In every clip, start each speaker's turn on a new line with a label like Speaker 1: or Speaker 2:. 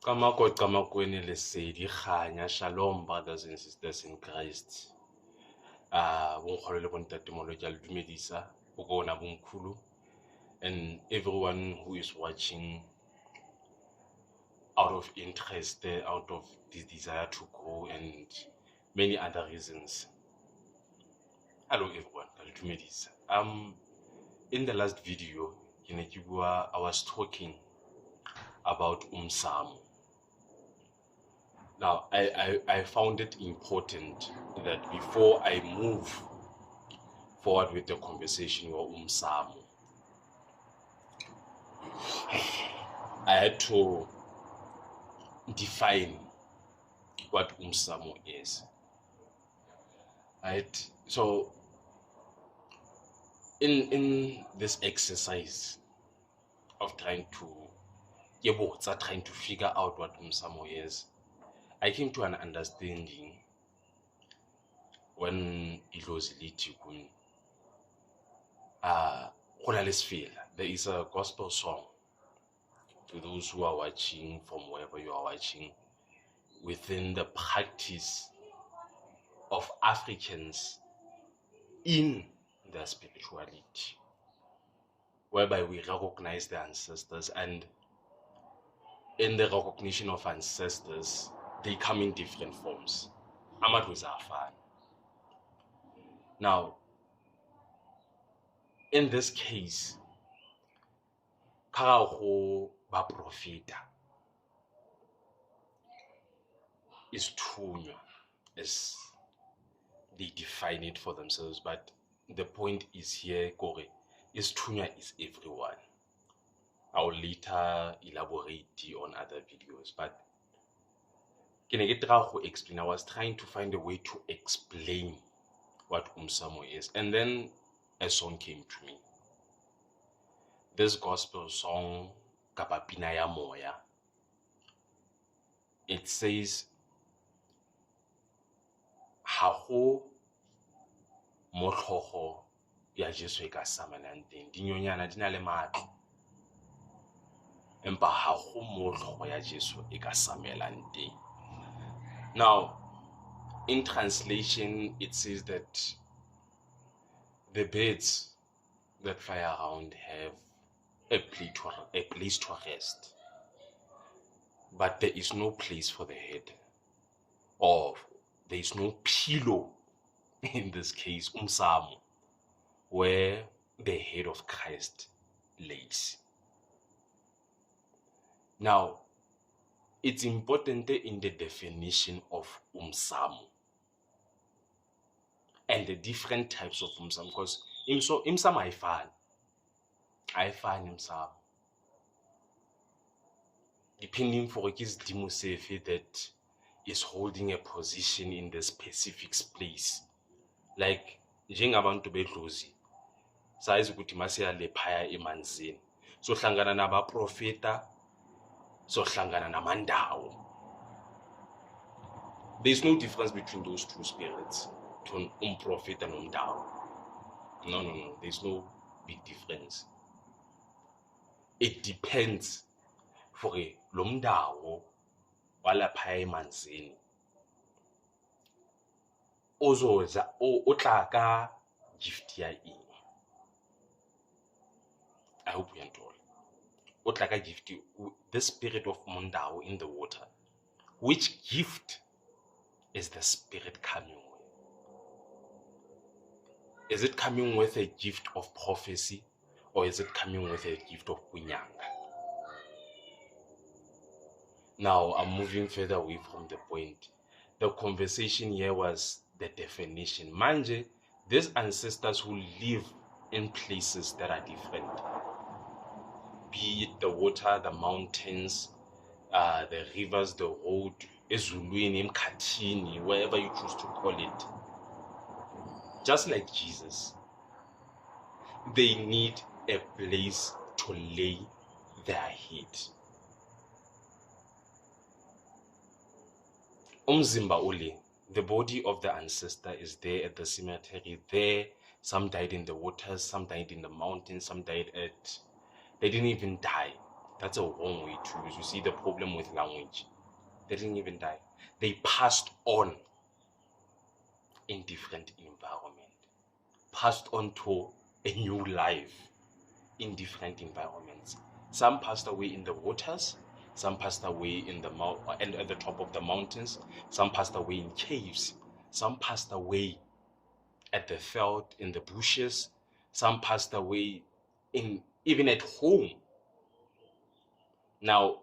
Speaker 1: Shalom, brothers and sisters in Christ. And everyone who is watching out of interest, out of this desire to grow, and many other reasons. Hello everyone. In the last video, I was talking about Umsamo. Now, I found it important that before I move forward with the conversation about Umsamo, I had to define what Umsamo is. Right? So, in this exercise of trying to figure out what Umsamo is, I came to an understanding when it was there is a gospel song, to those who are watching from wherever you are watching, within the practice of Africans in their spirituality, whereby we recognize the ancestors, and in the recognition of ancestors, they come in different forms. Now, in this case, Karaho Baprofita is Tunya, as they define it for themselves, but the point is here, Kore, is Tunya is everyone. I'll later elaborate on other videos, but I was trying to find a way to explain what Umsamo is, and then a song came to me. This gospel song, Kapapina ya Moya, it says, Haho motlhogo ya Jesu e ka samanang teng dinyonyana di na le matlo, empa haho motlhogo ya Jesu e ka samelang teng. Now, in translation, it says that the birds that fly around have a place to rest, but there is no place for the head, or there is no pillow, in this case, Umsamo, where the head of Christ lays. Now, it's important in the definition of Umsamo and the different types of Umsamo, because Umsamo I find Umsamo. Depending for his Dimusefe that is holding a position in the specific place. Like, Jengabantu Betlozi, size Gutimasi Lepaya Emanzin. So Hlangana na ba profeta, so Hlangana na mandao. There's no difference between those two spirits, between prophet and umdao. No, there's no big difference. It depends for a lomdao wala paya emanzin. Ozo za otlaka gift ya ing. I hope we are told. Otlaka gift, the spirit of Mondao in the water. Which gift is the spirit coming with? Is it coming with a gift of prophecy, or is it coming with a gift of Punyanga? Now, I'm moving further away from the point. The conversation here was the definition. Manje, these ancestors who live in places that are different, be it the water, the mountains, the rivers, the road, Ezuluini, Mkatini, wherever you choose to call it. Just like Jesus, they need a place to lay their head. Umzimba ule, the body of the ancestor is there at the cemetery. There, some died in the waters, some died in the mountains, some died at... They didn't even die. That's a wrong way to use. You see the problem with language. They didn't even die. They passed on in different environment, passed on to a new life in different environments. Some passed away in the waters, some passed away in the and at the top of the mountains, some passed away in caves, some passed away at the field, in the bushes, some passed away in even at home. Now,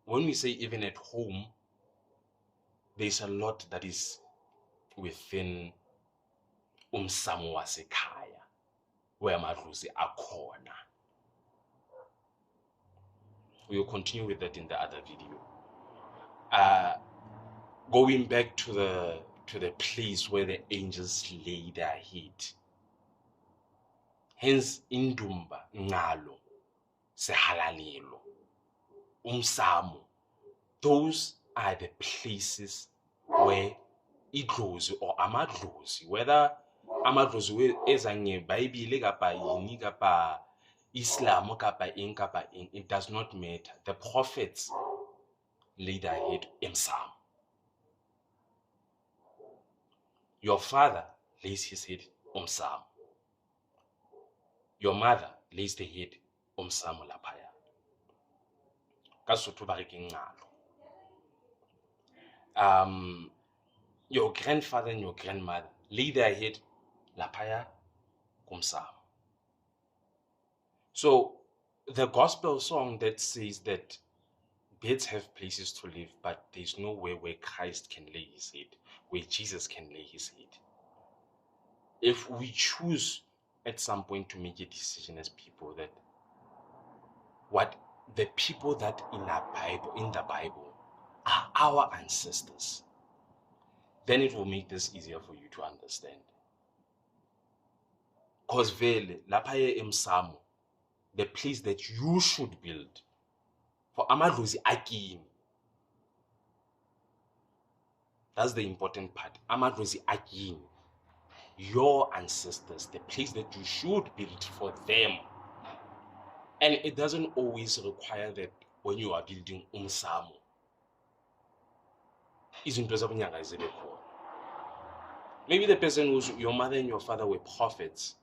Speaker 1: when we say even at home, there's a lot that is within Umsamo wasekhaya, where amadlozi akhona. We will continue with that in the other video. Going back to the place where the angels laid their head. Hence, indumba, ngalo, sehalalelo, umsamo. Those are the places where idlozi or amadlozi, whether amadlozi ezange Bible kapa yini kapa Islam kapa ing, it does not matter. The prophets laid their head Umsamo. Your father lays his head Umsamo. Your mother lays the head Umsamo lapaya. Kasuthu ba re ke ngalo. Your grandfather and your grandmother lay their head lapaya kumsamo. So the gospel song that says that beds have places to live, but there's nowhere where Christ can lay his head, where Jesus can lay his head. If we choose at some point to make a decision as people that what the people that in the Bible are our ancestors, then it will make this easier for you to understand. Because vele lapha Umsamo, the place that you should build for amadlozi akini. That's the important part. Amadlozi akini, your ancestors, the place that you should build for them. And it doesn't always require that when you are building Umsamo, izinto zabunyanga zibe khona. Maybe the person who's your mother and your father were prophets.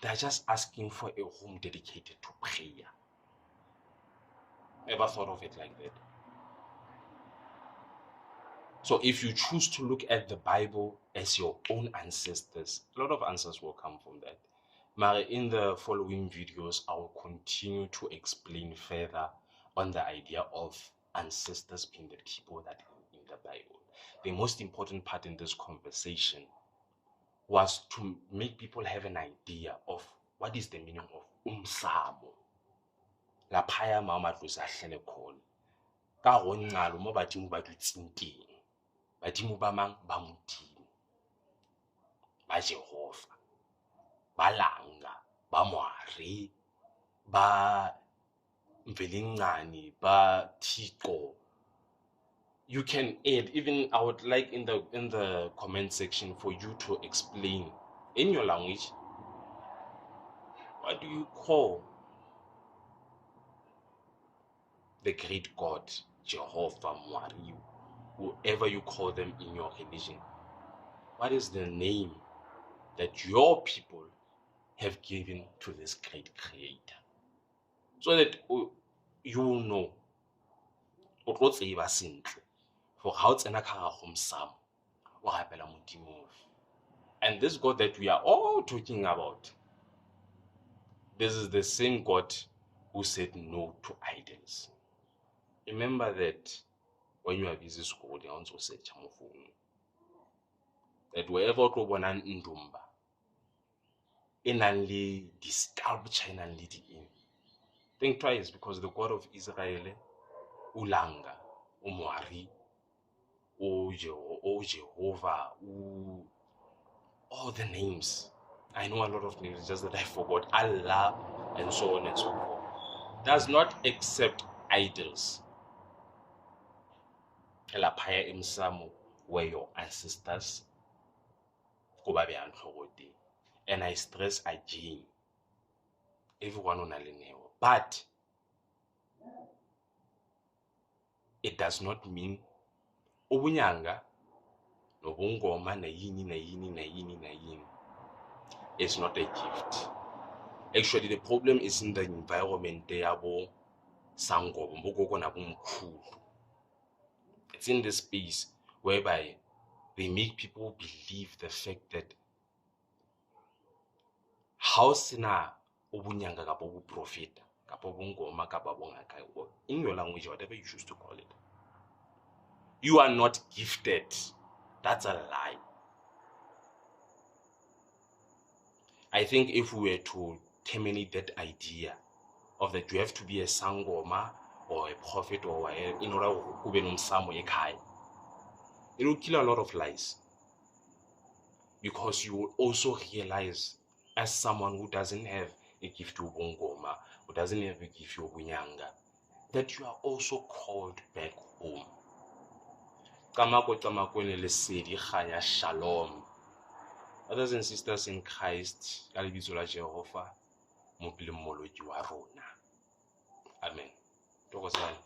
Speaker 1: They're just asking for a home dedicated to prayer. Ever thought of it like that? So if you choose to look at the Bible as your own ancestors, a lot of answers will come from that. But in the following videos, I will continue to explain further on the idea of ancestors being the people that are in the Bible. The most important part in this conversation was to make people have an idea of what is the meaning of Umsamo. Laphaya mamadlozi ahlele khona. Ka go ngalo mo badimo ba dutseng teng. Badimo ba mang ba modimo. Ba Jehova. Ba langa, ba moari, ba mvelingani, ba Thixo. You can add, even I would like in the comment section for you to explain in your language, what do you call the great God, Jehovah, Moari, whoever you call them in your religion? What is the name that your people have given to this great creator? So that you will know for how it's Umsamo. And this God that we are all talking about, this is the same God who said no to idols. Remember that when you are busy school, they also search your phone. That wherever you go, ndumba, inanli the sculpture inanli the in. Think twice, because the God of Israel, ulanga, umwari, o Jehovah, all the names. I know a lot of names, just that I forgot. Allah, and so on and so forth. Does not accept idols. Laphaya Umsamo were your ancestors. And I stress again, everyone on Alineo. But it does not mean ubunyanga nobungoma na yini. It's not a gift. Actually, the problem is in the environment yabo sangobo mbogogo na bumkhulu. It's in the space whereby they make people believe the fact that how sina ubunyanga kapa ubuprofita kapa ubungoma kapa bongaka, in your language, whatever you choose to call it, you are not gifted. That's a lie. I think if we were to terminate that idea of that you have to be a sangoma or a prophet or in order to be Umsamo, it will kill a lot of lies, because you will also realize, as someone who doesn't have a gift to Bongoma, who doesn't have a gift to Bunyanga, that you are also called back home. Shalom. Brothers and sisters in Christ, Jehovah, Amen. Thokoza.